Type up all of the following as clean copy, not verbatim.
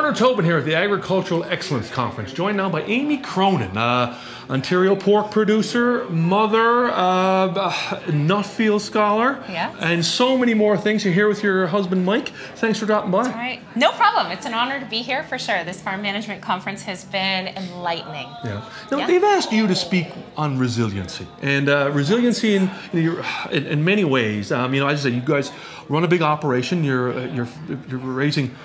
Conor Tobin here at the Agricultural Excellence Conference, joined now by Amy Cronin, Ontario pork producer, mother, Nuffield scholar, yes, and so many more things. You're here with your husband Mike. Thanks for dropping by. That's right. No problem. It's an honor to be here for sure. This farm management conference has been enlightening. Yeah. Now, they've asked you to speak on resiliency, and resiliency in many ways. As I said, you guys run a big operation. You're raising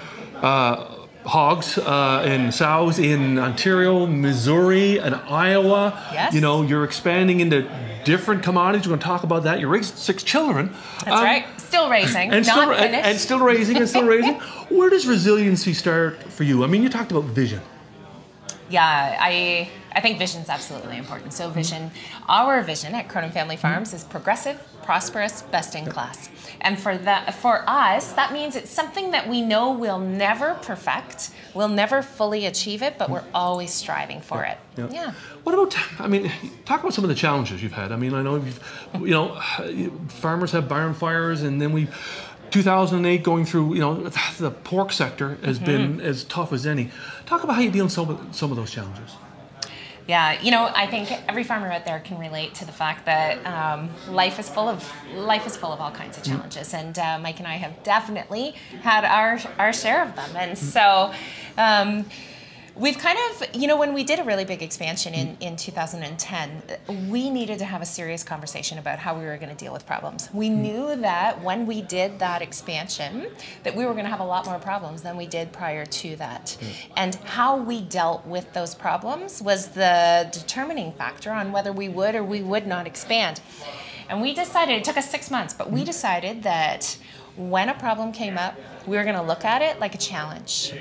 hogs and sows in Ontario, Missouri, and Iowa. Yes. You're expanding into different commodities. We're going to talk about that. You raised 6 children. That's right. Still raising, and not finished. And still raising, and still raising. Where does resiliency start for you? I mean, you talked about vision. Yeah, I think vision is absolutely important. So our vision at Cronin Family Farms is progressive, prosperous, best in class. And for us, that means it's something that we know we'll never perfect, we'll never fully achieve it, but we're always striving for it. Yeah. What about, talk about some of the challenges you've had. I mean, I know farmers have barn fires, and then 2008 going through, the pork sector has been as tough as any. Talk about how you deal with some of those challenges. Yeah, I think every farmer out there can relate to the fact that life is full of all kinds of challenges, and Mike and I have definitely had our share of them, and so. We've kind of, when we did a really big expansion in 2010, we needed to have a serious conversation about how we were going to deal with problems. We knew that when we did that expansion, that we were going to have a lot more problems than we did prior to that. And how we dealt with those problems was the determining factor on whether we would or we would not expand. And we decided, it took us 6 months, but we decided that when a problem came up, we were going to look at it like a challenge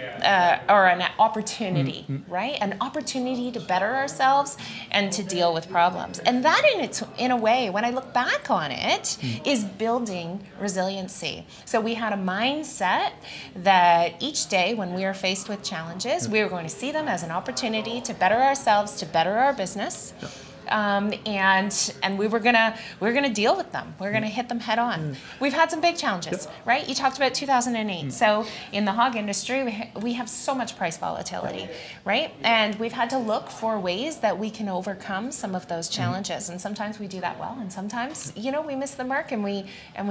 or an opportunity, right? An opportunity to better ourselves and to deal with problems. And that in a way, when I look back on it, is building resiliency. So we had a mindset that each day when we were faced with challenges, we were going to see them as an opportunity to better ourselves, to better our business. And we were gonna deal with them. We're gonna hit them head on. We've had some big challenges, right? You talked about 2008. So in the hog industry, we have so much price volatility, right? And we've had to look for ways that we can overcome some of those challenges. And sometimes we do that well, and sometimes we miss the mark and we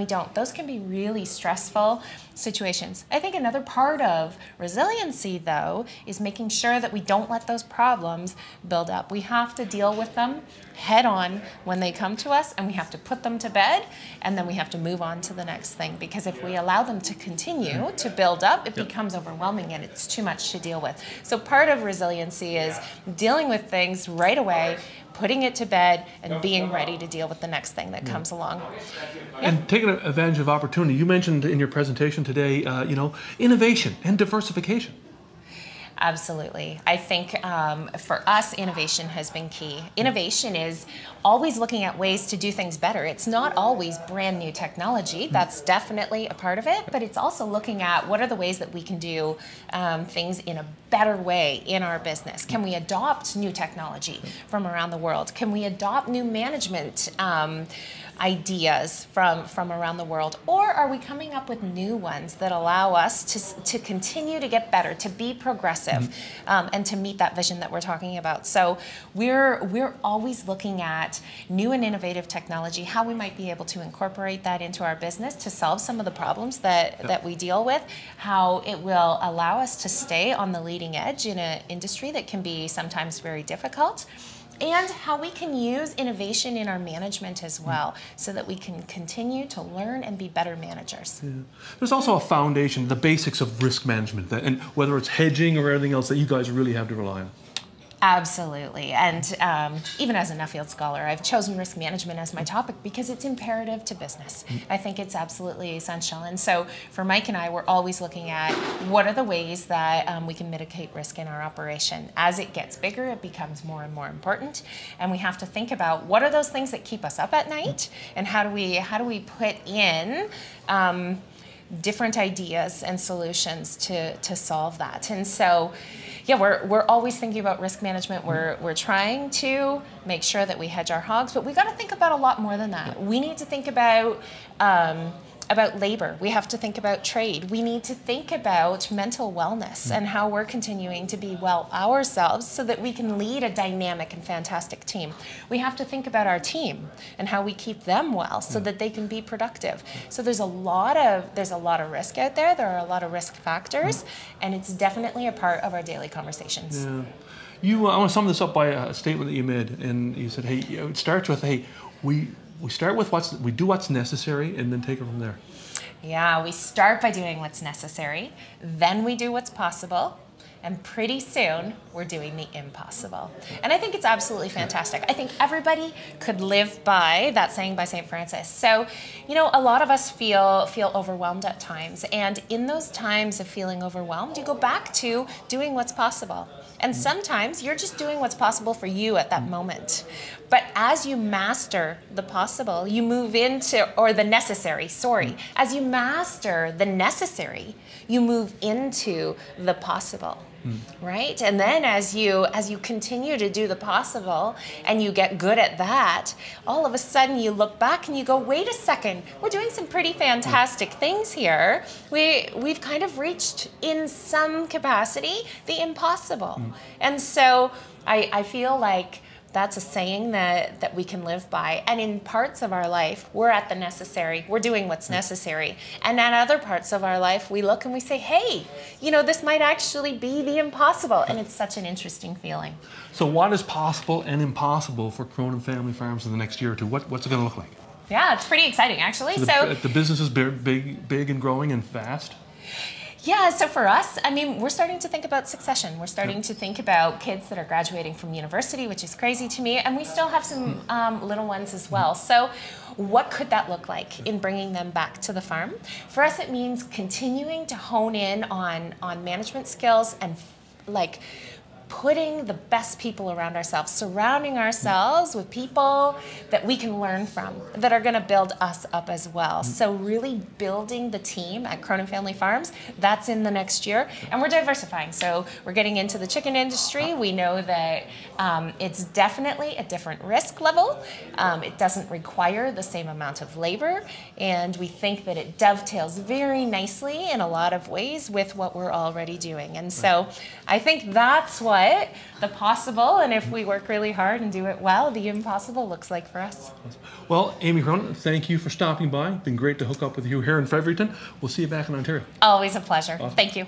don't. Those can be really stressful situations. I think another part of resiliency, though, is making sure that we don't let those problems build up. We have to deal with them head on when they come to us, and we have to put them to bed, and then we have to move on to the next thing, because if we allow them to continue to build up, it becomes overwhelming and it's too much to deal with. So part of resiliency is dealing with things right away, putting it to bed, and being ready to deal with the next thing that comes along. And taking advantage of opportunity. You mentioned in your presentation today, innovation and diversification. Absolutely. I think for us, innovation has been key. Innovation is always looking at ways to do things better. It's not always brand new technology. That's definitely a part of it, but it's also looking at what are the ways that we can do things in a better way in our business. Can we adopt new technology from around the world? Can we adopt new management ideas from around the world, or are we coming up with new ones that allow us to continue to get better, to be progressive, and to meet that vision that we're talking about? So we're always looking at new and innovative technology, how we might be able to incorporate that into our business to solve some of the problems that we deal with, how it will allow us to stay on the leading edge in an industry that can be sometimes very difficult, and how we can use innovation in our management as well, so that we can continue to learn and be better managers. There's also a foundation, the basics of risk management, and whether it's hedging or anything else that you guys really have to rely on. Absolutely, and even as a Nuffield scholar, I've chosen risk management as my topic because it's imperative to business. I think it's absolutely essential, and so for Mike and I, we're always looking at what are the ways that we can mitigate risk in our operation. As it gets bigger, it becomes more and more important, and we have to think about what are those things that keep us up at night, and how do we put in different ideas and solutions to solve that. And so, yeah, we're always thinking about risk management. We're trying to make sure that we hedge our hogs, but we got to think about a lot more than that. We need to think about about labor. We have to think about trade. We need to think about mental wellness and how we're continuing to be well ourselves so that we can lead a dynamic and fantastic team. We have to think about our team and how we keep them well so that they can be productive. So there's a lot of risk out there. There are a lot of risk factors, and it's definitely a part of our daily conversations. Yeah. I want to sum this up by a statement that you made, and you said, hey, it starts with, hey, we start with we do what's necessary and then take it from there. Yeah, we start by doing what's necessary, then we do what's possible, and pretty soon we're doing the impossible. And I think it's absolutely fantastic. I think everybody could live by that saying by St. Francis. So, you know, a lot of us feel overwhelmed at times, and in those times of feeling overwhelmed, you go back to doing what's possible. And sometimes you're just doing what's possible for you at that moment. But as you master the possible, you move into, or the necessary, sorry. As you master the necessary, you move into the possible. Right? And then as you continue to do the possible and you get good at that, all of a sudden you look back and you go, wait a second, we're doing some pretty fantastic things here. We've kind of reached in some capacity the impossible. And so I feel like that's a saying that we can live by. And in parts of our life, we're at the necessary. We're doing what's necessary. And in other parts of our life, we look and we say, hey, you know, this might actually be the impossible. And it's such an interesting feeling. So what is possible and impossible for Cronin Family Farms in the next year or two? What's it going to look like? Yeah, it's pretty exciting, actually. So the business is big and growing and fast? Yeah, so for us, I mean, we're starting to think about succession. We're starting to think about kids that are graduating from university, which is crazy to me, and we still have some little ones as well. So what could that look like in bringing them back to the farm? For us, it means continuing to hone in on management skills and like putting the best people around ourselves, surrounding ourselves with people that we can learn from, that are going to build us up as well. So really building the team at Cronin Family Farms, that's in the next year. And we're diversifying. So we're getting into the chicken industry. We know that it's definitely a different risk level. It doesn't require the same amount of labor. And we think that it dovetails very nicely in a lot of ways with what we're already doing. And so I think that's what the possible, and if we work really hard and do it well, the impossible looks like for us. Well, Amy Cronin, thank you for stopping by. It's been great to hook up with you here in Fredericton. We'll see you back in Ontario. Always a pleasure. Awesome. Thank you.